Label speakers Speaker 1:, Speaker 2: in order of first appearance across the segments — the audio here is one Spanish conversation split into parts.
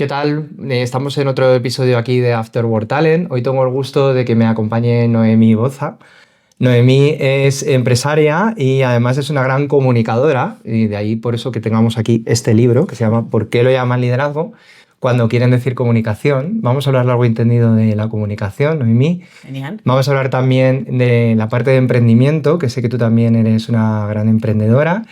Speaker 1: ¿Qué tal? Estamos en otro episodio aquí de After Work Talent. Hoy tengo el gusto de que me acompañe Noemí Boza. Noemí es empresaria y además es una gran comunicadora, y de ahí por eso que tengamos aquí este libro que se llama ¿Por qué lo llaman liderazgo? Cuando quieren decir comunicación. Vamos a hablar largo y entendido de la comunicación, Noemí.
Speaker 2: Genial.
Speaker 1: Vamos a hablar también de la parte de emprendimiento, que sé que tú también eres una gran emprendedora.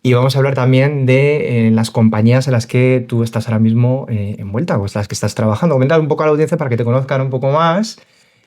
Speaker 1: Y vamos a hablar también de las compañías en las que tú estás ahora mismo envuelta, o en las que estás trabajando. Comentar un poco a la audiencia para que te conozcan un poco más.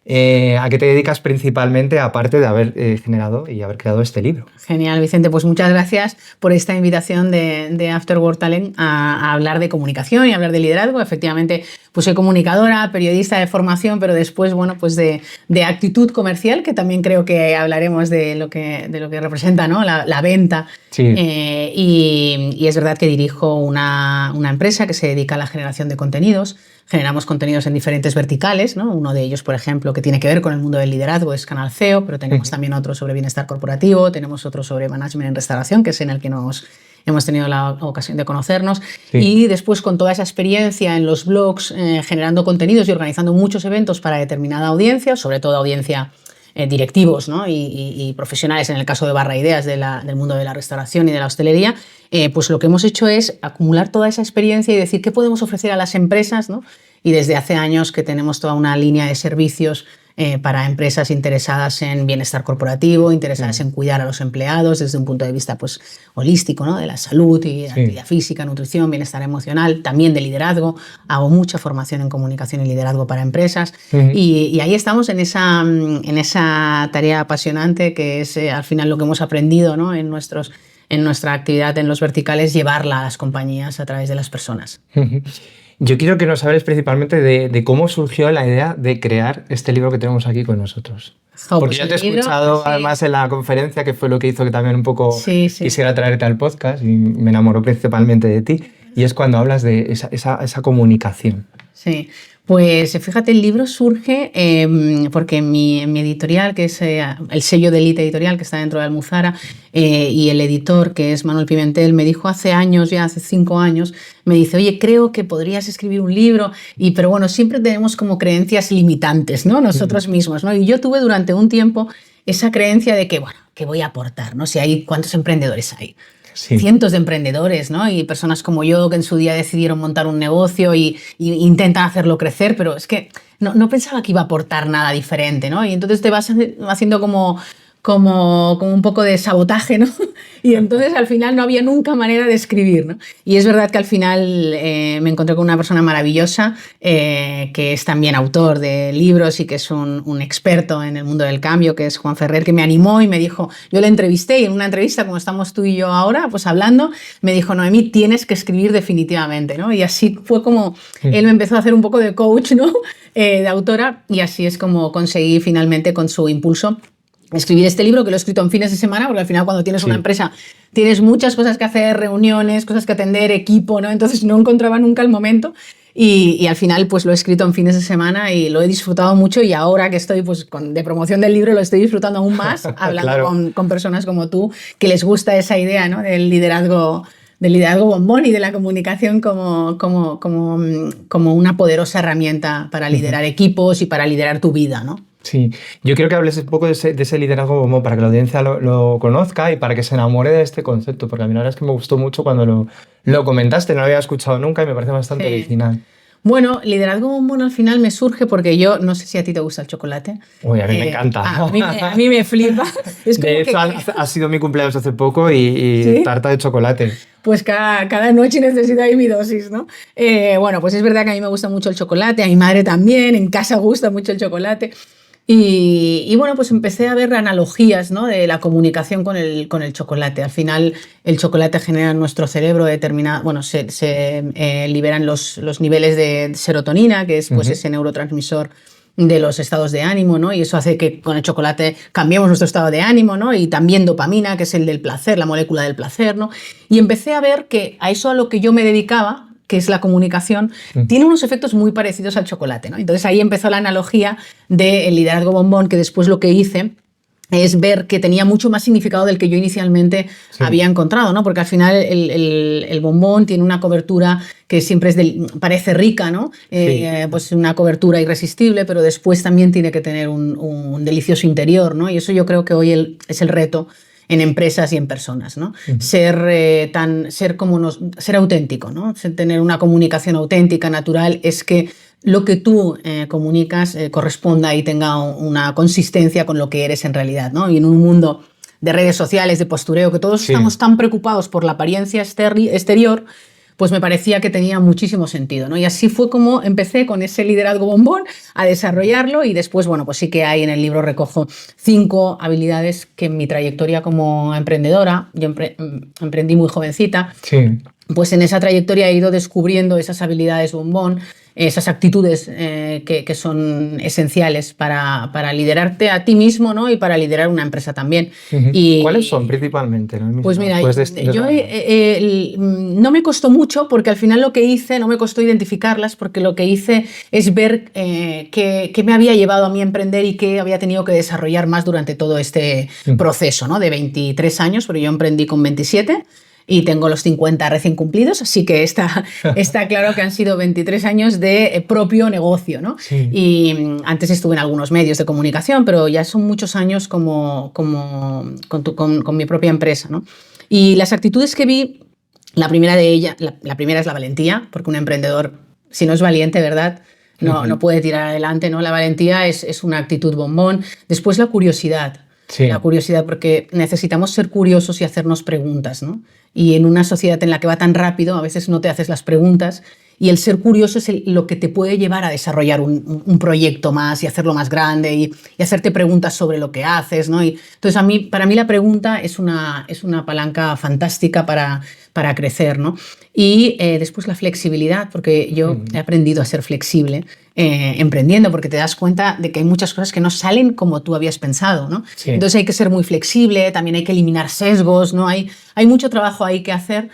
Speaker 1: ¿A qué te dedicas principalmente, aparte de haber generado y haber creado este libro?
Speaker 2: Genial, Vicente. Pues muchas gracias por esta invitación de After Work Talent a hablar de comunicación y hablar de liderazgo. Efectivamente, pues soy comunicadora, periodista de formación, pero después, bueno, pues de actitud comercial, que también creo que hablaremos de lo que representa, ¿no? La venta.
Speaker 1: Sí.
Speaker 2: Y es verdad que dirijo una empresa que se dedica a la generación de contenidos. Generamos contenidos en diferentes verticales, ¿no? Uno de ellos, por ejemplo, que tiene que ver con el mundo del liderazgo es Canal CEO, pero tenemos también otro sobre bienestar corporativo, tenemos otro sobre management en restauración, que es en el que hemos tenido la ocasión de conocernos. Sí. Y después, con toda esa experiencia en los blogs, generando contenidos y organizando muchos eventos para determinada audiencia, sobre todo audiencia directivos, ¿no? y profesionales, en el caso de Barra Ideas del mundo de la restauración y de la hostelería, pues lo que hemos hecho es acumular toda esa experiencia y decir qué podemos ofrecer a las empresas, ¿no? Y desde hace años que tenemos toda una línea de servicios para empresas interesadas en bienestar corporativo, interesadas en cuidar a los empleados desde un punto de vista pues, holístico, ¿no? De la salud y actividad física, nutrición, bienestar emocional, también de liderazgo. Hago mucha formación en comunicación y liderazgo para empresas. Y ahí estamos en esa tarea apasionante que es al final lo que hemos aprendido, ¿no? en nuestra actividad en los verticales, llevarla a las compañías a través de las personas.
Speaker 1: Yo quiero que nos hables principalmente de cómo surgió la idea de crear este libro que tenemos aquí con nosotros. Porque pues yo te he escuchado además en la conferencia, que fue lo que hizo que también un poco quisiera traerte al podcast y me enamoró principalmente de ti. Y es cuando hablas de esa comunicación.
Speaker 2: Sí. Pues fíjate, el libro surge porque en mi editorial, que es el sello de Elite Editorial, que está dentro de Almuzara, y el editor, que es Manuel Pimentel, me dijo hace 5 años, me dice, oye, creo que podrías escribir un libro, pero bueno, siempre tenemos como creencias limitantes, ¿no? Nosotros mismos, ¿no? Y yo tuve durante un tiempo esa creencia de que, bueno, ¿qué voy a aportar? ¿No? Si hay, ¿cuántos emprendedores hay? Sí. Cientos de emprendedores, ¿no? Y personas como yo que en su día decidieron montar un negocio y intentan hacerlo crecer, pero es que no pensaba que iba a aportar nada diferente, ¿no? Y entonces te vas haciendo como un poco de sabotaje, ¿no? Y entonces al final no había nunca manera de escribir, ¿no? Y es verdad que al final me encontré con una persona maravillosa que es también autor de libros y que es un experto en el mundo del cambio, que es Juan Ferrer, que me animó y me dijo, yo le entrevisté y en una entrevista como estamos tú y yo ahora, pues hablando, me dijo, Noemí, tienes que escribir definitivamente, ¿no? Y así fue como él me empezó a hacer un poco de coach, ¿no? De autora, y así es como conseguí finalmente con su impulso escribir este libro, que lo he escrito en fines de semana, porque al final cuando tienes una empresa tienes muchas cosas que hacer, reuniones, cosas que atender, equipo, ¿no? Entonces no encontraba nunca el momento y al final pues lo he escrito en fines de semana y lo he disfrutado mucho y ahora que estoy pues de promoción del libro lo estoy disfrutando aún más, hablando con personas como tú que les gusta esa idea, ¿no? Del liderazgo bombón y de la comunicación como una poderosa herramienta para liderar equipos y para liderar tu vida, ¿no?
Speaker 1: Sí, yo quiero que hables un poco de ese liderazgo bombón para que la audiencia lo conozca y para que se enamore de este concepto, porque a mí la verdad es que me gustó mucho cuando lo comentaste, no lo había escuchado nunca y me parece bastante original.
Speaker 2: Bueno, liderazgo bombón al final me surge porque yo, no sé si a ti te gusta el chocolate.
Speaker 1: Uy, a mí me encanta.
Speaker 2: A mí me flipa. Es como
Speaker 1: de hecho, ha sido mi cumpleaños hace poco y ¿sí? Tarta de chocolate.
Speaker 2: Pues cada noche necesito ahí mi dosis, ¿no? Bueno, pues es verdad que a mí me gusta mucho el chocolate, a mi madre también, en casa gusta mucho el chocolate. Y bueno, pues empecé a ver analogías, ¿no? De la comunicación con el chocolate. Al final, el chocolate genera en nuestro cerebro se liberan los niveles de serotonina, que es pues ese neurotransmisor de los estados de ánimo, ¿no? Y eso hace que con el chocolate cambiemos nuestro estado de ánimo, ¿no? Y también dopamina, que es el del placer, la molécula del placer, ¿no? Y empecé a ver que a eso a lo que yo me dedicaba, que es la comunicación, tiene unos efectos muy parecidos al chocolate, ¿no? Entonces ahí empezó la analogía del liderazgo bombón, que después lo que hice es ver que tenía mucho más significado del que yo inicialmente había encontrado, ¿no? Porque al final el bombón tiene una cobertura que siempre parece rica, ¿no? Pues una cobertura irresistible, pero después también tiene que tener un delicioso interior, ¿no? Y eso yo creo que hoy es el reto en empresas y en personas, ¿no? Ser auténtico, ¿no? Tener una comunicación auténtica, natural, es que lo que tú comunicas corresponda y tenga una consistencia con lo que eres en realidad, ¿no? Y en un mundo de redes sociales, de postureo, que todos estamos tan preocupados por la apariencia exterior, pues me parecía que tenía muchísimo sentido, ¿no? Y así fue como empecé con ese liderazgo bombón a desarrollarlo, y después, bueno, pues sí que hay en el libro, recojo 5 habilidades que en mi trayectoria como emprendedora, yo emprendí muy jovencita, pues en esa trayectoria he ido descubriendo esas habilidades bombón, esas actitudes que son esenciales para liderarte a ti mismo, ¿no? Y para liderar una empresa también.
Speaker 1: ¿Cuáles son principalmente?
Speaker 2: Pues mira, yo no me costó mucho, porque al final lo que hice, no me costó identificarlas, porque lo que hice es ver qué me había llevado a mí a emprender y qué había tenido que desarrollar más durante todo este proceso, ¿no? De 23 años, pero yo emprendí con 27. Y tengo los 50 recién cumplidos, así que está claro que han sido 23 años de propio negocio, ¿no? Y antes estuve en algunos medios de comunicación, pero ya son muchos años con mi propia empresa, ¿no? Y las actitudes que vi, la primera de ellas, la primera es la valentía, porque un emprendedor, si no es valiente, ¿verdad?, no puede tirar adelante, ¿no? La valentía es una actitud bombón. Después la curiosidad. La curiosidad, porque necesitamos ser curiosos y hacernos preguntas, ¿no? Y en una sociedad en la que va tan rápido, a veces no te haces las preguntas, y el ser curioso es lo que te puede llevar a desarrollar un proyecto más y hacerlo más grande y hacerte preguntas sobre lo que haces, ¿no? Y entonces para mí la pregunta es una palanca fantástica para crecer, ¿no? Y después la flexibilidad, porque yo he aprendido a ser flexible emprendiendo, porque te das cuenta de que hay muchas cosas que no salen como tú habías pensado, ¿no? Entonces hay que ser muy flexible, también hay que eliminar sesgos, ¿no? Hay mucho trabajo ahí que hacer,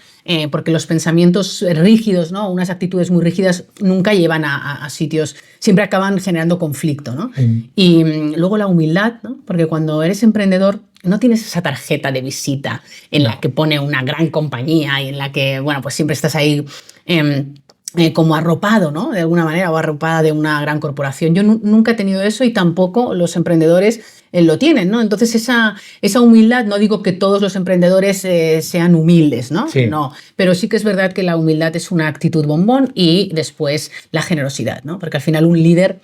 Speaker 2: porque los pensamientos rígidos, ¿no? Unas actitudes muy rígidas nunca llevan a sitios, siempre acaban generando conflicto, ¿no? Y luego la humildad, ¿no? Porque cuando eres emprendedor no tienes esa tarjeta de visita en la que pone una gran compañía y en la que, bueno, pues siempre estás ahí como arropado, ¿no? De alguna manera, o arropada de una gran corporación. Yo nunca he tenido eso, y tampoco los emprendedores lo tienen, ¿no? Entonces esa humildad, no digo que todos los emprendedores sean humildes, ¿no? No, pero sí que es verdad que la humildad es una actitud bombón, y después la generosidad, ¿no? Porque al final un líder...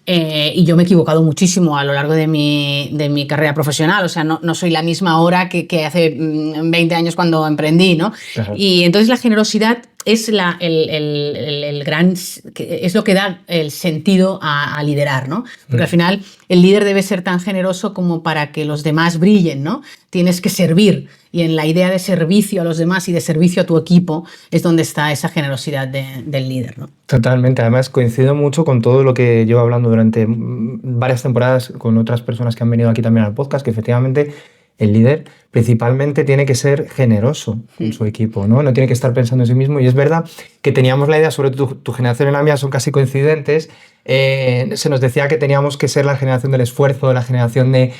Speaker 2: y yo me he equivocado muchísimo a lo largo de mi carrera profesional, o sea, no soy la misma ahora que hace 20 años cuando emprendí, ¿no? Y entonces la generosidad es es lo que da el sentido a liderar, ¿no? Porque al final el líder debe ser tan generoso como para que los demás brillen, ¿no? Tienes que servir, y en la idea de servicio a los demás y de servicio a tu equipo es donde está esa generosidad del líder, ¿no?
Speaker 1: Totalmente, además coincido mucho con todo lo que llevo hablando durante varias temporadas con otras personas que han venido aquí también al podcast, que efectivamente el líder principalmente tiene que ser generoso con su equipo, ¿no? No tiene que estar pensando en sí mismo. Y es verdad que teníamos la idea, sobre tu generación y la mía son casi coincidentes, se nos decía que teníamos que ser la generación del esfuerzo, la generación de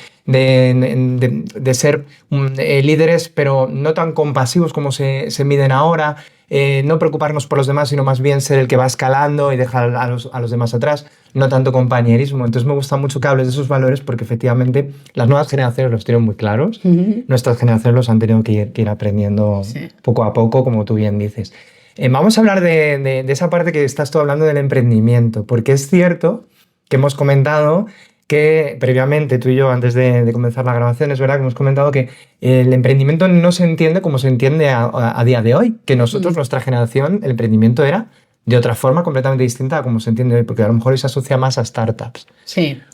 Speaker 1: ser líderes, pero no tan compasivos como se miden ahora, no preocuparnos por los demás, sino más bien ser el que va escalando y dejar a los demás atrás, no tanto compañerismo. Entonces me gusta mucho que hables de esos valores, porque efectivamente las nuevas generaciones los tienen muy claros, nuestras generaciones los han tenido que ir aprendiendo poco a poco, como tú bien dices. Vamos a hablar de esa parte que estás tú hablando del emprendimiento, porque es cierto que hemos comentado que previamente tú y yo, antes de comenzar la grabación, es verdad que hemos comentado que el emprendimiento no se entiende como se entiende a día de hoy, que nosotros, nuestra generación, el emprendimiento era de otra forma completamente distinta a como se entiende hoy, porque a lo mejor hoy se asocia más a startups.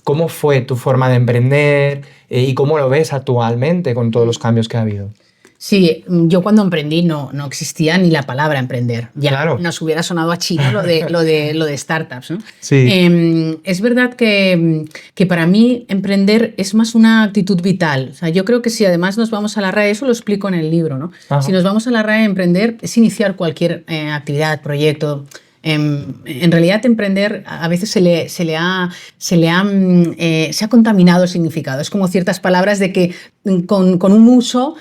Speaker 1: ¿Cómo fue tu forma de emprender y cómo lo ves actualmente con todos los cambios que ha habido?
Speaker 2: Sí, yo cuando emprendí no existía ni la palabra emprender. Ya nos hubiera sonado a chino lo de startups, ¿no? Es verdad que para mí emprender es más una actitud vital. O sea, yo creo que si además nos vamos a la RAE, eso lo explico en el libro, ¿no? Si nos vamos a la RAE, emprender es iniciar cualquier actividad, proyecto, En realidad emprender a veces se ha contaminado el significado. Es como ciertas palabras de que con un uso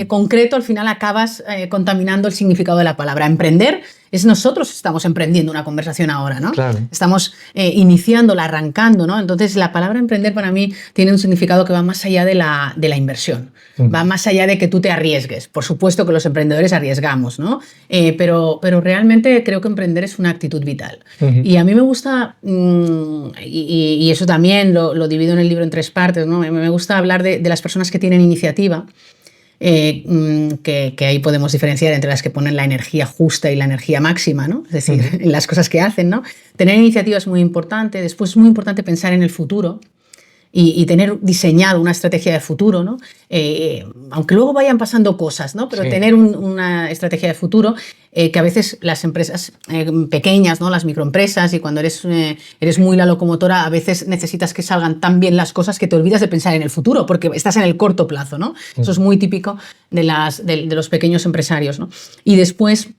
Speaker 2: concreto al final acabas contaminando el significado de la palabra. Emprender es nosotros estamos emprendiendo una conversación ahora, ¿no?
Speaker 1: Claro.
Speaker 2: Estamos iniciándola, arrancando, ¿no? Entonces la palabra emprender para mí tiene un significado que va más allá de la inversión, va más allá de que tú te arriesgues. Por supuesto que los emprendedores arriesgamos, ¿no? Pero realmente creo que emprender es una actitud vital. Y a mí me gusta, y eso también lo divido en el libro en 3 partes, ¿no? Me gusta hablar de las personas que tienen iniciativa, que ahí podemos diferenciar entre las que ponen la energía justa y la energía máxima, ¿no? Es decir, en las cosas que hacen, ¿no? Tener iniciativa es muy importante. Después es muy importante pensar en el futuro y tener diseñado una estrategia de futuro, ¿no? Aunque luego vayan pasando cosas, ¿no? Pero tener una estrategia de futuro que a veces las empresas pequeñas, ¿no? Las microempresas, y cuando eres muy la locomotora, a veces necesitas que salgan tan bien las cosas que te olvidas de pensar en el futuro, porque estás en el corto plazo, ¿no? Eso es muy típico de los pequeños empresarios, ¿no? Y después,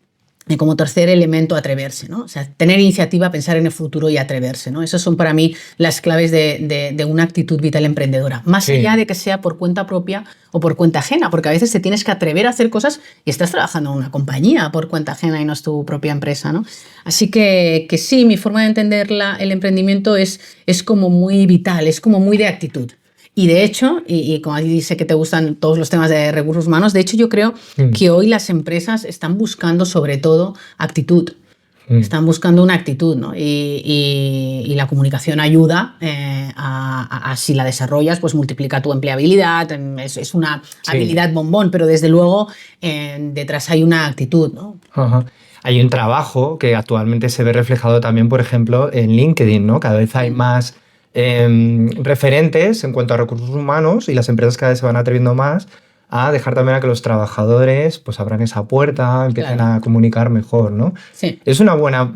Speaker 2: como tercer elemento, atreverse, ¿no? O sea, tener iniciativa, pensar en el futuro y atreverse, ¿no? Esas son para mí las claves de una actitud vital emprendedora. Más allá de que sea por cuenta propia o por cuenta ajena, porque a veces te tienes que atrever a hacer cosas y estás trabajando en una compañía por cuenta ajena y no es tu propia empresa, ¿no? Así que sí, mi forma de entender el emprendimiento es como muy vital, es como muy de actitud. Y de hecho, y como dice que te gustan todos los temas de recursos humanos, de hecho yo creo que hoy las empresas están buscando sobre todo actitud. Están buscando una actitud, ¿no? Y la comunicación ayuda a si la desarrollas, pues multiplica tu empleabilidad. Es una habilidad bombón, pero desde luego detrás hay una actitud, ¿no?
Speaker 1: Ajá. Hay un trabajo que actualmente se ve reflejado también, por ejemplo, en LinkedIn, ¿no? Cada vez hay más referentes en cuanto a recursos humanos y las empresas cada vez se van atreviendo más a dejar también a que los trabajadores pues abran esa puerta, empiecen a comunicar mejor, ¿no?
Speaker 2: Sí.
Speaker 1: Es una buena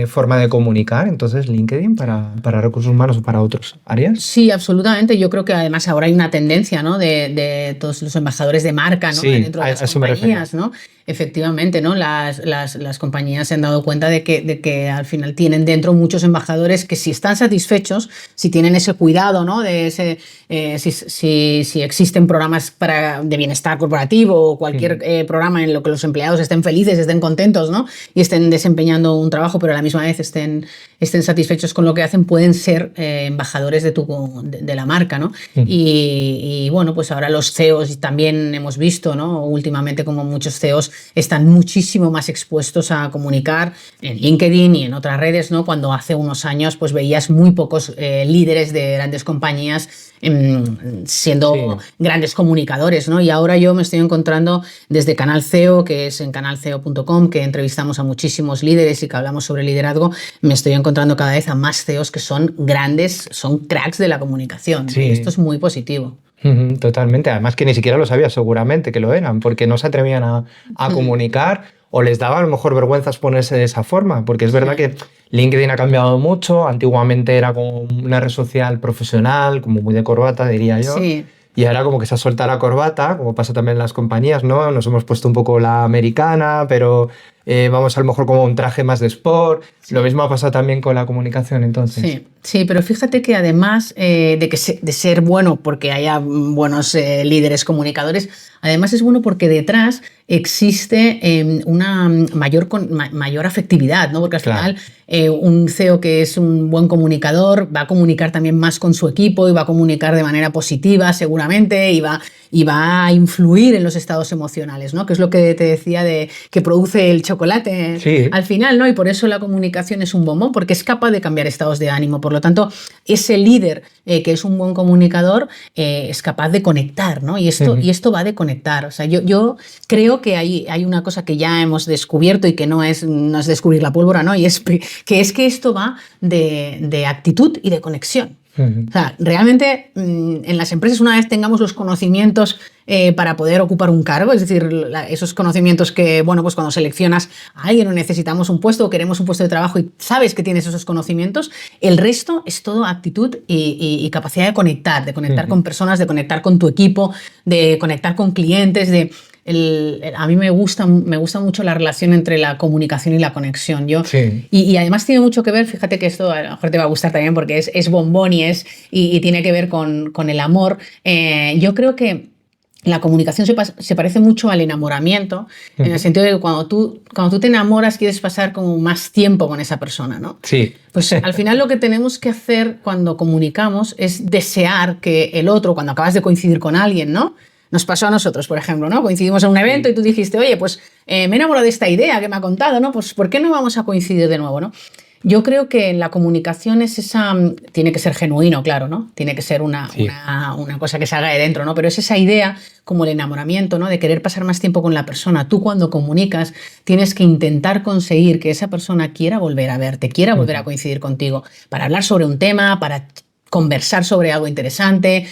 Speaker 1: forma de comunicar, entonces, LinkedIn para recursos humanos o para otras áreas.
Speaker 2: Sí, absolutamente. Yo creo que además ahora hay una tendencia, ¿no? de todos los embajadores de marca, ¿no?
Speaker 1: Sí,
Speaker 2: Dentro de
Speaker 1: a
Speaker 2: las
Speaker 1: eso me refería.
Speaker 2: compañías, ¿no? Efectivamente, ¿no? Las compañías se han dado cuenta de que al final tienen dentro muchos embajadores que si están satisfechos, si tienen ese cuidado, ¿no? De ese, si existen programas de bienestar corporativo o cualquier programa en lo que los empleados estén felices, estén contentos, ¿no? Y estén desempeñando un trabajo, pero a la misma vez estén satisfechos con lo que hacen, pueden ser embajadores de la marca, ¿no? Y bueno, pues ahora los CEOs también hemos visto, ¿no? Últimamente como muchos CEOs están muchísimo más expuestos a comunicar en LinkedIn y en otras redes, ¿no? Cuando hace unos años pues veías muy pocos líderes de grandes compañías siendo grandes comunicadores, ¿no? Y ahora yo me estoy encontrando desde Canal CEO, que es en canalceo.com, que entrevistamos a muchísimos líderes y que hablamos sobre liderazgo, me estoy encontrando cada vez a más CEOs que son grandes, son cracks de la comunicación.
Speaker 1: Sí.
Speaker 2: Y esto es muy positivo.
Speaker 1: Totalmente, además que ni siquiera lo sabía seguramente que lo eran, porque no se atrevían a comunicar o les daba a lo mejor vergüenza exponerse de esa forma, porque es verdad que LinkedIn ha cambiado mucho, antiguamente era como una red social profesional, como muy de corbata, diría yo.
Speaker 2: Sí.
Speaker 1: Y ahora como que se ha soltado la corbata, como pasa también en las compañías, ¿no? Nos hemos puesto un poco la americana, pero vamos a lo mejor como un traje más de sport. Lo mismo ha pasado también con la comunicación, entonces.
Speaker 2: Sí, pero fíjate que además de ser bueno porque haya buenos líderes comunicadores, además es bueno porque detrás existe una mayor afectividad, ¿no? Porque al final un CEO que es un buen comunicador va a comunicar también más con su equipo y va a comunicar de manera positiva seguramente y va a influir en los estados emocionales, ¿no? Que es lo que te decía de que produce el chocolate al final, ¿no? Y por eso la comunicación es un bombón, porque es capaz de cambiar estados de ánimo. Por lo tanto, ese líder que es un buen comunicador es capaz de conectar, ¿no? Y esto va de conectar. O sea, yo creo que hay una cosa que ya hemos descubierto y que no es descubrir la pólvora, ¿no? Y es que esto va de actitud y de conexión. O sea, realmente en las empresas, una vez tengamos los conocimientos para poder ocupar un cargo, es decir, esos conocimientos que, bueno, pues cuando seleccionas a alguien o necesitamos un puesto o queremos un puesto de trabajo y sabes que tienes esos conocimientos, el resto es todo actitud y capacidad de conectar con personas, de conectar con tu equipo, de conectar con clientes, a mí me gusta mucho la relación entre la comunicación y la conexión.
Speaker 1: Sí.
Speaker 2: Y además tiene mucho que ver, fíjate que esto a lo mejor te va a gustar también porque es bombón y tiene que ver con el amor. Yo creo que la comunicación se parece mucho al enamoramiento, en el sentido de que cuando tú te enamoras quieres pasar como más tiempo con esa persona, ¿no?
Speaker 1: Sí.
Speaker 2: Pues al final lo que tenemos que hacer cuando comunicamos es desear que el otro, cuando acabas de coincidir con alguien, ¿no? Nos pasó a nosotros, por ejemplo, ¿no? Coincidimos en un evento y tú dijiste, oye, pues me he enamorado de esta idea que me ha contado, ¿no? Pues ¿por qué no vamos a coincidir de nuevo, ¿no? Yo creo que en la comunicación tiene que ser genuino, claro, ¿no? Tiene que ser una cosa que salga de dentro, ¿no? Pero es esa idea, como el enamoramiento, ¿no? De querer pasar más tiempo con la persona. Tú cuando comunicas tienes que intentar conseguir que esa persona quiera volver a verte, quiera volver a coincidir contigo, para hablar sobre un tema, para conversar sobre algo interesante,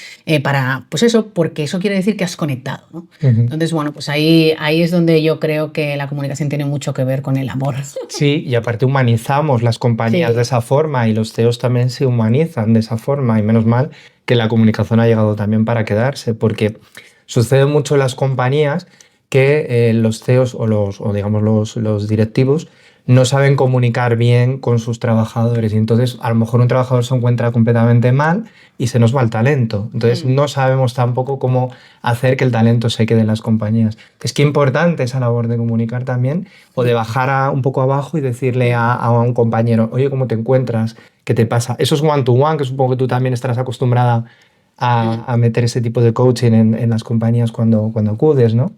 Speaker 2: pues eso, porque eso quiere decir que has conectado, ¿no? Entonces, bueno, pues ahí es donde yo creo que la comunicación tiene mucho que ver con el amor.
Speaker 1: Sí, y aparte humanizamos las compañías de esa forma y los CEOs también se humanizan de esa forma y menos mal que la comunicación ha llegado también para quedarse, porque sucede mucho en las compañías que los CEOs o digamos los directivos no saben comunicar bien con sus trabajadores y entonces a lo mejor un trabajador se encuentra completamente mal y se nos va el talento. Entonces no sabemos tampoco cómo hacer que el talento se quede en las compañías. Es que importante esa labor de comunicar también o de bajar un poco abajo y decirle a un compañero, oye, ¿cómo te encuentras? ¿Qué te pasa? Eso es one-to-one, que supongo que tú también estarás acostumbrada a meter ese tipo de coaching en las compañías cuando acudes, ¿no?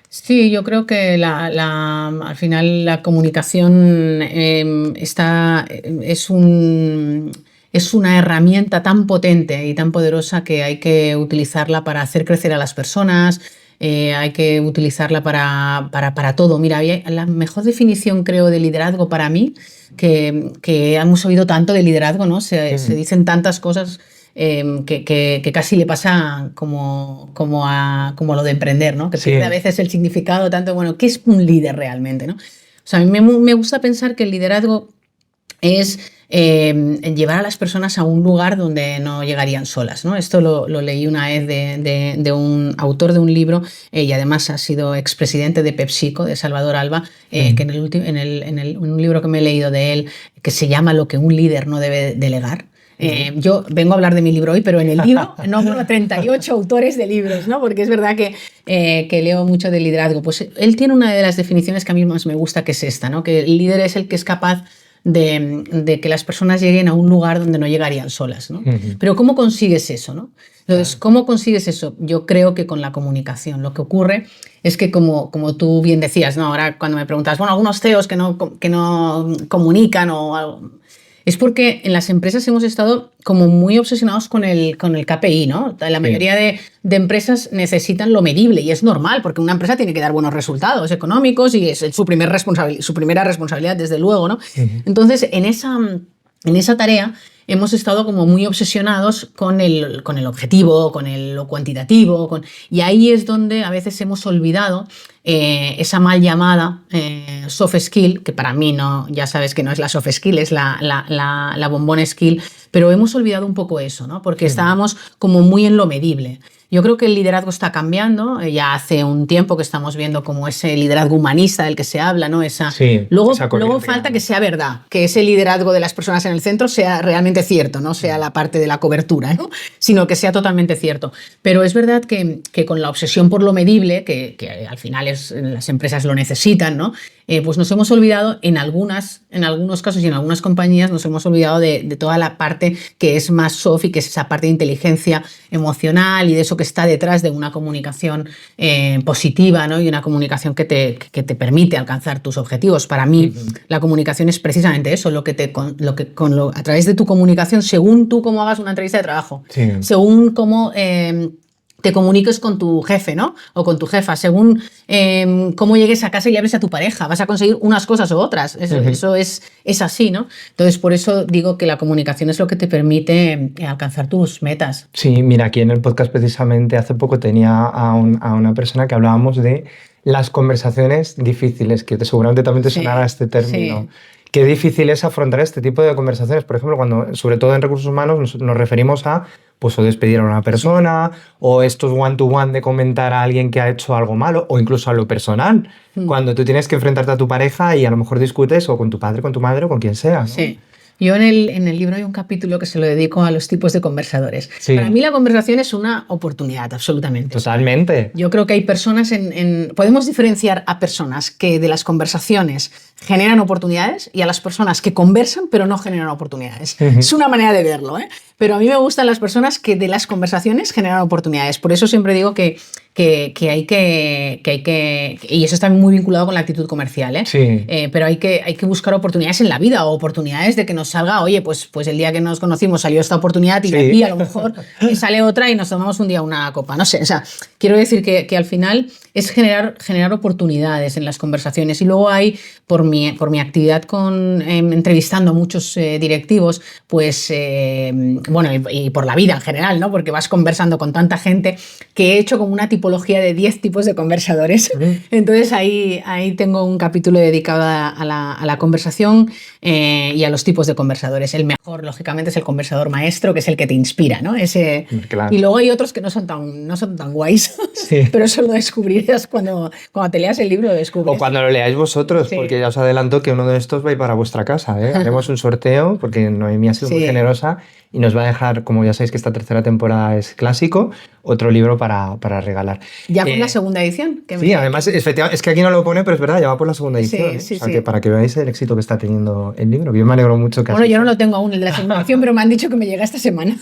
Speaker 2: Sí, yo creo que al final la comunicación es una herramienta tan potente y tan poderosa que hay que utilizarla para hacer crecer a las personas, hay que utilizarla para todo. Mira, la mejor definición, creo, de liderazgo para mí, que hemos oído tanto de liderazgo, ¿no? Se dicen tantas cosas. Que casi le pasa como lo de emprender, ¿no? Que pierde a veces el significado tanto, bueno, ¿qué es un líder realmente, ¿no? O sea, a mí me gusta pensar que el liderazgo es llevar a las personas a un lugar donde no llegarían solas, ¿no? Esto lo leí una vez de un autor de un libro y además ha sido expresidente de PepsiCo, de Salvador Alba, que en un libro que me he leído de él, que se llama Lo que un líder no debe delegar. Yo vengo a hablar de mi libro hoy, pero en el libro nombro a 38 autores de libros, ¿no? Porque es verdad que leo mucho de liderazgo. Pues él tiene una de las definiciones que a mí más me gusta, que es esta, ¿no? Que el líder es el que es capaz de que las personas lleguen a un lugar donde no llegarían solas, ¿no? Pero ¿cómo consigues eso, no? Entonces, ¿cómo consigues eso? Yo creo que con la comunicación. Lo que ocurre es que, como tú bien decías, ¿no? Ahora cuando me preguntas, bueno, algunos CEOs que no comunican o algo, es porque en las empresas hemos estado como muy obsesionados con el KPI, ¿no? La mayoría de empresas necesitan lo medible y es normal porque una empresa tiene que dar buenos resultados económicos y es su primera responsabilidad, desde luego, ¿no? Entonces, en esa tarea hemos estado como muy obsesionados con el objetivo, con lo cuantitativo, y ahí es donde a veces hemos olvidado esa mal llamada soft skill, que para mí no, ya sabes que no es la soft skill, es la bombón skill, pero hemos olvidado un poco eso, ¿no? Porque estábamos como muy en lo medible. Yo creo que el liderazgo está cambiando, ya hace un tiempo que estamos viendo como ese liderazgo humanista del que se habla, ¿no? Luego falta que sea verdad, que ese liderazgo de las personas en el centro sea realmente cierto, no sea la parte de la cobertura, ¿no? Sino que sea totalmente cierto. Pero es verdad que con la obsesión por lo medible, que al final las empresas lo necesitan, ¿no? Pues nos hemos olvidado en algunos casos y en algunas compañías nos hemos olvidado de toda la parte que es más soft y que es esa parte de inteligencia emocional y de eso que está detrás de una comunicación positiva, ¿no? Y una comunicación que te permite alcanzar tus objetivos. Para mí, la comunicación es precisamente eso, a través de tu comunicación, según tú cómo hagas una entrevista de trabajo, según cómo te comuniques con tu jefe, ¿no? O con tu jefa, según cómo llegues a casa y le hables a tu pareja, vas a conseguir unas cosas u otras. Eso es así, ¿no? Entonces, por eso digo que la comunicación es lo que te permite alcanzar tus metas.
Speaker 1: Sí, mira, aquí en el podcast precisamente hace poco tenía a una persona que hablábamos de las conversaciones difíciles, que seguramente también te sonará este término. qué difícil es afrontar este tipo de conversaciones. Por ejemplo, cuando, sobre todo en recursos humanos, nos referimos a pues, o despedir a una persona, o estos one-to-one de comentar a alguien que ha hecho algo malo, o incluso a lo personal, cuando tú tienes que enfrentarte a tu pareja y a lo mejor discutes o con tu padre, con tu madre o con quien sea, ¿no?
Speaker 2: Sí. Yo en el libro hay un capítulo que se lo dedico a los tipos de conversadores.
Speaker 1: Sí.
Speaker 2: Para mí la conversación es una oportunidad, absolutamente.
Speaker 1: Totalmente.
Speaker 2: Yo creo que hay personas podemos diferenciar a personas que de las conversaciones generan oportunidades y a las personas que conversan pero no generan oportunidades. Es una manera de verlo, ¿eh? Pero a mí me gustan las personas que de las conversaciones generan oportunidades. Por eso siempre digo que hay que... Y eso está muy vinculado con la actitud comercial, ¿eh?
Speaker 1: Sí.
Speaker 2: Pero hay que buscar oportunidades en la vida o oportunidades de que nos salga, oye, pues el día que nos conocimos salió esta oportunidad y de aquí a lo mejor sale otra y nos tomamos un día una copa. No sé, o sea, quiero decir que al final es generar oportunidades en las conversaciones. Y luego hay, por mi actividad entrevistando a muchos directivos, pues, bueno, y por la vida en general, ¿no? Porque vas conversando con tanta gente que he hecho como una tipología de 10 tipos de conversadores. Entonces ahí tengo un capítulo dedicado a la conversación y a los tipos de conversadores. El mejor, lógicamente, es el conversador maestro, que es el que te inspira, ¿no?
Speaker 1: Claro.
Speaker 2: Y luego hay otros que no son tan guays,
Speaker 1: Sí.
Speaker 2: pero eso lo descubrirás cuando te leas el libro, lo descubres.
Speaker 1: O cuando lo leáis vosotros,
Speaker 2: Sí.
Speaker 1: porque ya os adelanto que uno de estos va a ir para vuestra casa, ¿eh? Haremos un sorteo, porque Noemí ha sido muy generosa y nos va a dejar, como ya sabéis que esta tercera temporada es clásico, otro libro para regalar.
Speaker 2: Ya por la segunda edición.
Speaker 1: Sí, además, efectivamente, es que aquí no lo pone, pero es verdad, ya va por la segunda edición.
Speaker 2: Sí,
Speaker 1: o sea, que para que veáis el éxito que está teniendo el libro. Yo me alegro mucho que
Speaker 2: Bueno,
Speaker 1: así
Speaker 2: yo no
Speaker 1: sea.
Speaker 2: lo tengo aún, el de la segunda edición, pero me han dicho que me llega esta semana.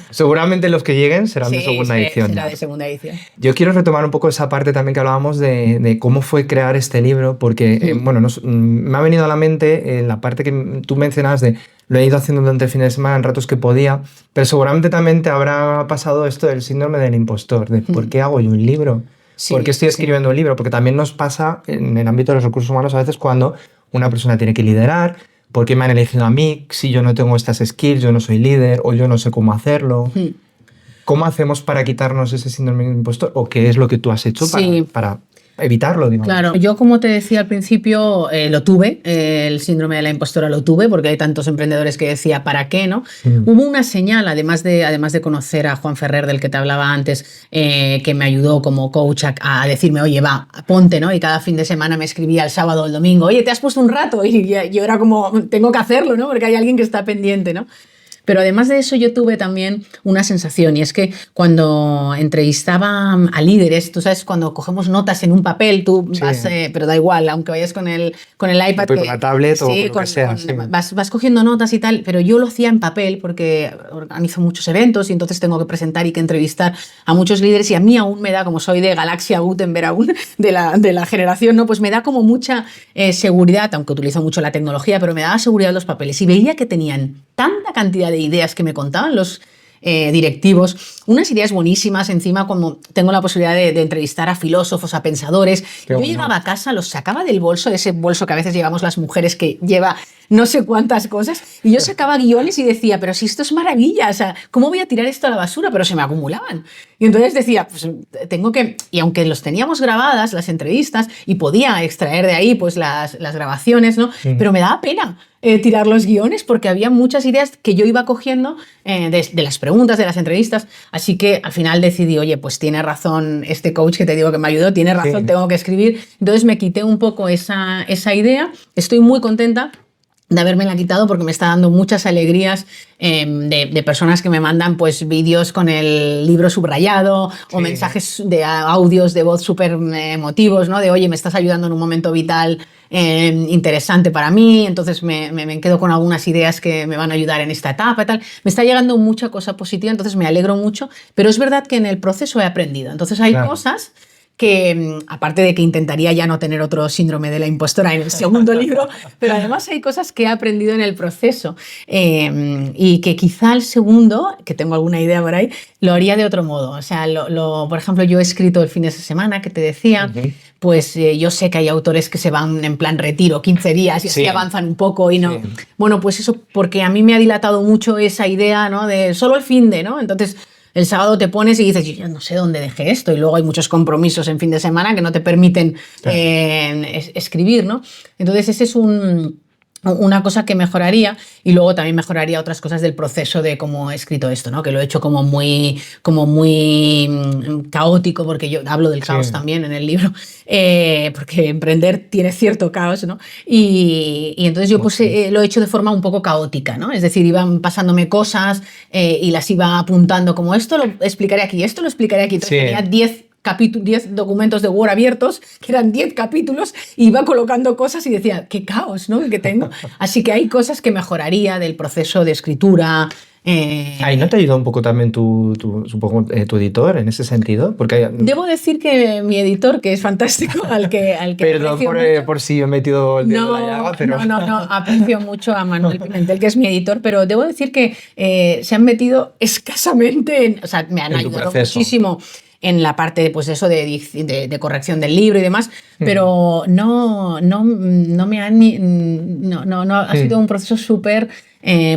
Speaker 1: Seguramente los que lleguen serán de segunda edición.
Speaker 2: Será de segunda edición.
Speaker 1: Yo quiero retomar un poco esa parte también que hablábamos de cómo fue crear este libro, porque bueno, me ha venido a la mente la parte que tú mencionas de lo he ido haciendo durante el fin de semana en ratos que podía, pero seguramente también te habrá pasado esto del síndrome del impostor, de ¿por qué hago yo un libro?
Speaker 2: Sí,
Speaker 1: ¿Por qué estoy escribiendo un libro? Porque también nos pasa en el ámbito de los recursos humanos a veces cuando una persona tiene que liderar. ¿Por qué me han elegido a mí? Si yo no tengo estas skills, yo no soy líder o yo no sé cómo hacerlo. ¿Cómo hacemos para quitarnos ese síndrome del impostor? ¿O qué es lo que tú has hecho para evitarlo, digamos?
Speaker 2: Claro, yo como te decía al principio, lo tuve, el síndrome de la impostora lo tuve, porque hay tantos emprendedores que decía, ¿para qué? ¿No? Hubo una señal, además de conocer a Juan Ferrer, del que te hablaba antes, que me ayudó como coach a decirme, oye, va, ponte, ¿no? Y cada fin de semana me escribía el sábado o el domingo, oye, ¿te has puesto un rato? Y yo era como, tengo que hacerlo, ¿no? Porque hay alguien que está pendiente, ¿no? Pero además de eso yo tuve también una sensación, y es que cuando entrevistaba a líderes, tú sabes, cuando cogemos notas en un papel, tú vas, pero da igual, aunque vayas con el iPad.
Speaker 1: Con la tablet o con lo que sea.
Speaker 2: Vas cogiendo notas y tal, pero yo lo hacía en papel porque organizo muchos eventos y entonces tengo que presentar y que entrevistar a muchos líderes, y a mí aún me da, como soy de Galaxia Gutenberg aún, de la generación, ¿no? Pues me da como mucha seguridad, aunque utilizo mucho la tecnología, pero me daba seguridad los papeles, y veía que tenían tanta cantidad de ideas que me contaban los directivos, unas ideas buenísimas, encima como tengo la posibilidad de entrevistar a filósofos, a pensadores. Yo llegaba a casa, los sacaba del bolso, de ese bolso que a veces llevamos las mujeres que lleva no sé cuántas cosas, y yo sacaba guiones y decía, pero si esto es maravilla, o sea, ¿cómo voy a tirar esto a la basura? Pero se me acumulaban. Y entonces decía, pues tengo que... Y aunque los teníamos grabadas, las entrevistas, y podía extraer de ahí pues las grabaciones, ¿no? Pero me daba pena tirar los guiones porque había muchas ideas que yo iba cogiendo de las preguntas, de las entrevistas. Así que al final decidí, oye, pues tiene razón este coach que te digo que me ayudó, tiene razón, tengo que escribir. Entonces me quité un poco esa idea. Estoy muy contenta de habérmela quitado porque me está dando muchas alegrías de personas que me mandan pues vídeos con el libro subrayado o mensajes de audios de voz súper emotivos, ¿no? De oye, me estás ayudando en un momento vital interesante para mí, entonces me quedo con algunas ideas que me van a ayudar en esta etapa y tal. Me está llegando mucha cosa positiva, entonces me alegro mucho, pero es verdad que en el proceso he aprendido. Entonces hay cosas que, aparte de que intentaría ya no tener otro síndrome de la impostora en el segundo libro, pero además hay cosas que he aprendido en el proceso y que quizá el segundo, que tengo alguna idea por ahí, lo haría de otro modo. O sea, por ejemplo, yo he escrito el fin de semana, que te decía, pues yo sé que hay autores que se van en plan retiro 15 días y así avanzan un poco y no... Bueno, pues eso, porque a mí me ha dilatado mucho esa idea, ¿no? De solo el fin de, ¿no? Entonces... El sábado te pones y dices, yo ya no sé dónde dejé esto, y luego hay muchos compromisos en fin de semana que no te permiten escribir, ¿no? Entonces ese es un una cosa que mejoraría, y luego también mejoraría otras cosas del proceso de cómo he escrito esto, ¿no? Que lo he hecho como muy caótico, porque yo hablo del caos también en el libro, porque emprender tiene cierto caos, ¿no? Y entonces yo pues lo he hecho de forma un poco caótica, ¿no? Es decir, iban pasándome cosas y las iba apuntando como esto lo explicaré aquí, esto lo explicaré aquí. Entonces tenía 10 documentos de Word abiertos, que eran 10 capítulos, y iba colocando cosas y decía, qué caos, ¿no? que tengo. Así que hay cosas que mejoraría del proceso de escritura.
Speaker 1: ¿Ahí no te ayudó un poco también supongo, tu editor en ese sentido? Porque
Speaker 2: debo decir que mi editor, que es fantástico, al que
Speaker 1: perdón por si he metido el dedo en la llaga, pero...
Speaker 2: No, aprecio mucho a Manuel Pimentel, que es mi editor, pero debo decir que se han metido escasamente, o sea, me han ayudado muchísimo en la parte pues eso de corrección del libro y demás, pero no me han ha sido un proceso súper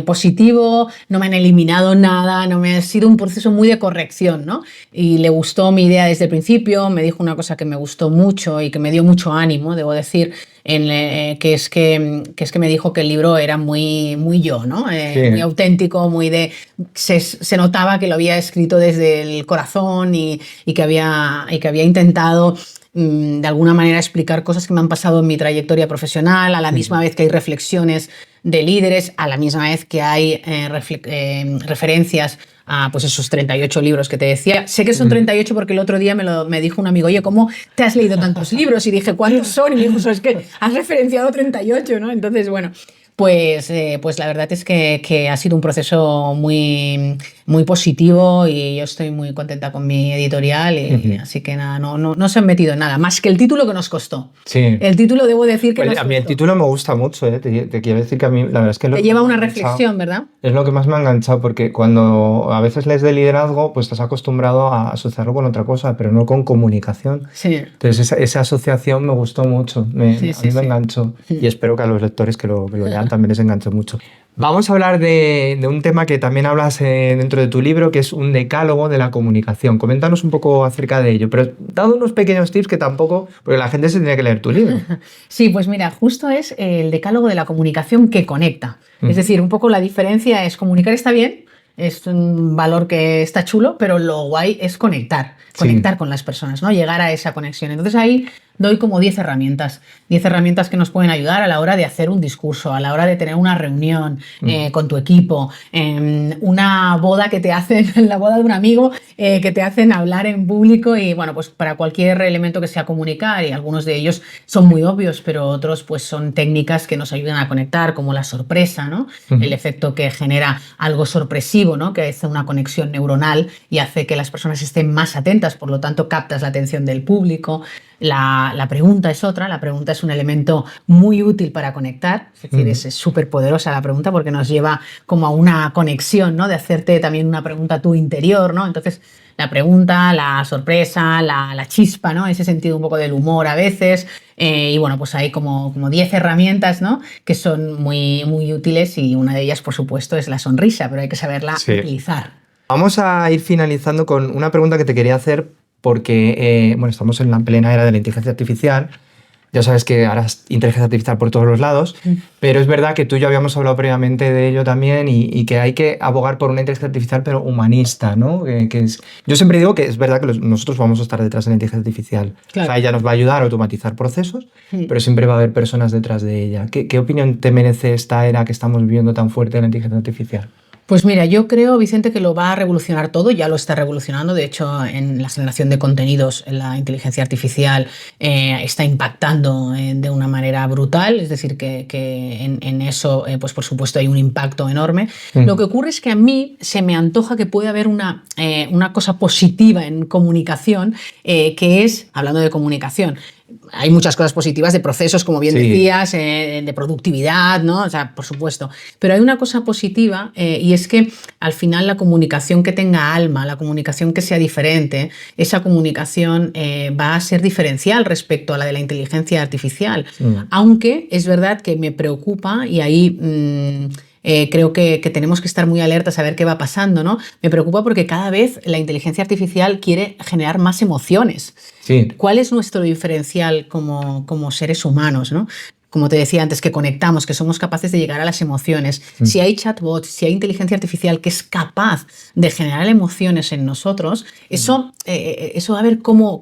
Speaker 2: positivo, no me han eliminado nada, ha sido un proceso muy de corrección, ¿no? Y le gustó mi idea desde el principio, me dijo una cosa que me gustó mucho y que me dio mucho ánimo, debo decir, que es que me dijo que el libro era muy yo, ¿no? Muy auténtico, se notaba que lo había escrito desde el corazón y que había intentado de alguna manera explicar cosas que me han pasado en mi trayectoria profesional, a la misma vez que hay reflexiones de líderes, a la misma vez que hay referencias a pues esos 38 libros que te decía. Sé que son 38 porque el otro día me dijo un amigo, oye, ¿cómo te has leído tantos libros? Y dije, ¿cuántos son? Y me dijo, es que has referenciado 38, ¿no? Entonces, bueno, pues la verdad es que ha sido un proceso muy positivo y yo estoy muy contenta con mi editorial y así que nada, no se han metido en nada, más que el título que nos costó.
Speaker 1: Sí.
Speaker 2: El título debo decir que
Speaker 1: a mí el título me gusta mucho, te quiero decir que a mí la verdad es que...
Speaker 2: Te lleva una reflexión, ¿verdad?
Speaker 1: Es lo que más me ha enganchado, porque cuando a veces lees de liderazgo, pues estás acostumbrado a asociarlo con otra cosa, pero no con comunicación.
Speaker 2: Sí.
Speaker 1: Entonces esa asociación me gustó mucho, a mí me enganchó y espero que a los lectores que lo lean también les enganche mucho. Vamos a hablar de un tema que también hablas dentro de tu libro, que es un decálogo de la comunicación. Coméntanos un poco acerca de ello, pero dado unos pequeños tips que tampoco, porque la gente se tiene que leer tu libro.
Speaker 2: Sí, pues mira, justo es el decálogo de la comunicación que conecta. Es decir, un poco la diferencia es comunicar está bien, es un valor que está chulo, pero lo guay es conectar con las personas, ¿no? Llegar a esa conexión. Entonces ahí doy como 10 herramientas que nos pueden ayudar a la hora de hacer un discurso, a la hora de tener una reunión con tu equipo, una boda que te hacen, la boda de un amigo, que te hacen hablar en público y bueno, pues para cualquier elemento que sea comunicar, y algunos de ellos son muy obvios, pero otros pues son técnicas que nos ayudan a conectar, como la sorpresa, ¿no? El efecto que genera algo sorpresivo, ¿no? Que hace una conexión neuronal y hace que las personas estén más atentas, por lo tanto captas la atención del público. La pregunta es otra, la pregunta es un elemento muy útil para conectar, es decir, es súper poderosa la pregunta porque nos lleva como a una conexión, ¿no? De hacerte también una pregunta a tu interior, ¿no? Entonces, la pregunta, la sorpresa, la chispa, ¿no? Ese sentido un poco del humor a veces, y bueno, pues hay como 10 herramientas, ¿no? Que son muy útiles y una de ellas, por supuesto, es la sonrisa, pero hay que saberla utilizar.
Speaker 1: Vamos a ir finalizando con una pregunta que te quería hacer porque bueno, estamos en la plena era de la inteligencia artificial. Ya sabes que ahora es inteligencia artificial por todos los lados, pero es verdad que tú y yo habíamos hablado previamente de ello también y que hay que abogar por una inteligencia artificial pero humanista, ¿no? Yo siempre digo que es verdad que nosotros vamos a estar detrás de la inteligencia artificial. Claro. O sea, ella nos va a ayudar a automatizar procesos, pero siempre va a haber personas detrás de ella. ¿Qué opinión te merece esta era que estamos viviendo tan fuerte de la inteligencia artificial?
Speaker 2: Pues mira, yo creo, Vicente, que lo va a revolucionar todo, ya lo está revolucionando. De hecho, en la generación de contenidos, la inteligencia artificial está impactando de una manera brutal, es decir, que en eso, pues por supuesto, hay un impacto enorme. Lo que ocurre es que a mí se me antoja que puede haber una cosa positiva en comunicación, que es, hablando de comunicación, hay muchas cosas positivas de procesos, como bien decías, de productividad, ¿no? O sea, por supuesto. Pero hay una cosa positiva y es que al final la comunicación que tenga alma, la comunicación que sea diferente, esa comunicación va a ser diferencial respecto a la de la inteligencia artificial. Aunque es verdad que me preocupa y ahí... creo que tenemos que estar muy alertas a ver qué va pasando, ¿no? Me preocupa porque cada vez la inteligencia artificial quiere generar más emociones. ¿Cuál es nuestro diferencial como seres humanos, ¿no? como te decía antes, que conectamos, que somos capaces de llegar a las emociones. Si hay chatbots, si hay inteligencia artificial que es capaz de generar emociones en nosotros, eso a ver cómo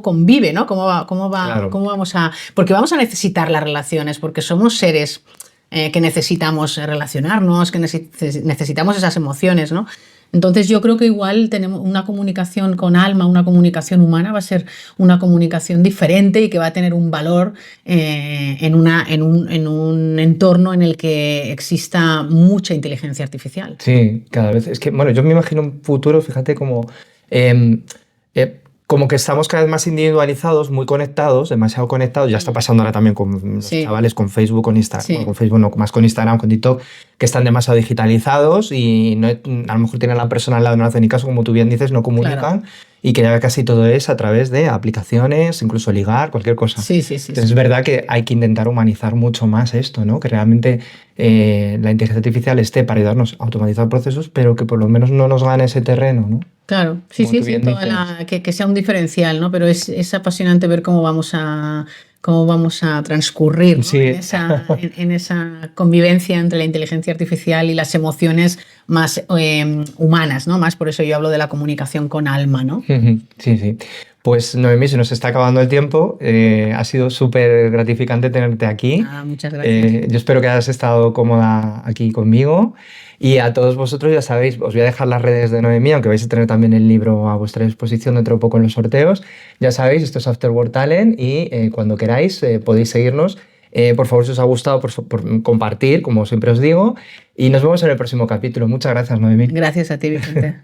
Speaker 2: convive, ¿no?
Speaker 1: Claro.
Speaker 2: Cómo vamos a... Porque vamos a necesitar las relaciones, porque somos seres que necesitamos relacionarnos, que necesitamos esas emociones, ¿no? Entonces yo creo que igual tenemos una comunicación con alma, una comunicación humana va a ser una comunicación diferente y que va a tener un valor en un entorno en el que exista mucha inteligencia artificial.
Speaker 1: Sí, cada vez. Es que, bueno, yo me imagino un futuro, fíjate, como que estamos cada vez más individualizados, muy conectados, demasiado conectados. Ya está pasando ahora también con los chavales, con Facebook, con Instagram.
Speaker 2: Sí.
Speaker 1: Bueno, con Facebook no, más con Instagram, con TikTok, que están demasiado digitalizados y no, a lo mejor tienen a la persona al lado, no hacen ni caso, como tú bien dices, no comunican.
Speaker 2: Claro.
Speaker 1: Y que ya casi todo es a través de aplicaciones, incluso ligar, cualquier cosa.
Speaker 2: Sí.
Speaker 1: Entonces es verdad que hay que intentar humanizar mucho más esto, ¿no? Que realmente la inteligencia artificial esté para ayudarnos a automatizar procesos, pero que por lo menos no nos gane ese terreno, ¿no?
Speaker 2: Claro, sí,
Speaker 1: Como tú bien dices.
Speaker 2: que sea un diferencial, ¿no? Pero es apasionante ver cómo vamos a transcurrir, ¿no?
Speaker 1: Sí.
Speaker 2: en esa convivencia entre la inteligencia artificial y las emociones más humanas, ¿no? Más por eso yo hablo de la comunicación con alma, ¿no?
Speaker 1: Sí. Pues Noemí, se nos está acabando el tiempo. Ha sido súper gratificante tenerte aquí.
Speaker 2: Muchas gracias.
Speaker 1: Yo espero que hayas estado cómoda aquí conmigo. Y a todos vosotros, ya sabéis, os voy a dejar las redes de Noemí, aunque vais a tener también el libro a vuestra disposición dentro de poco en los sorteos. Ya sabéis, esto es After Work Talent y cuando queráis podéis seguirnos. Por favor, si os ha gustado, por compartir, como siempre os digo. Y nos vemos en el próximo capítulo. Muchas gracias, Noemí.
Speaker 2: Gracias a ti, Vicente.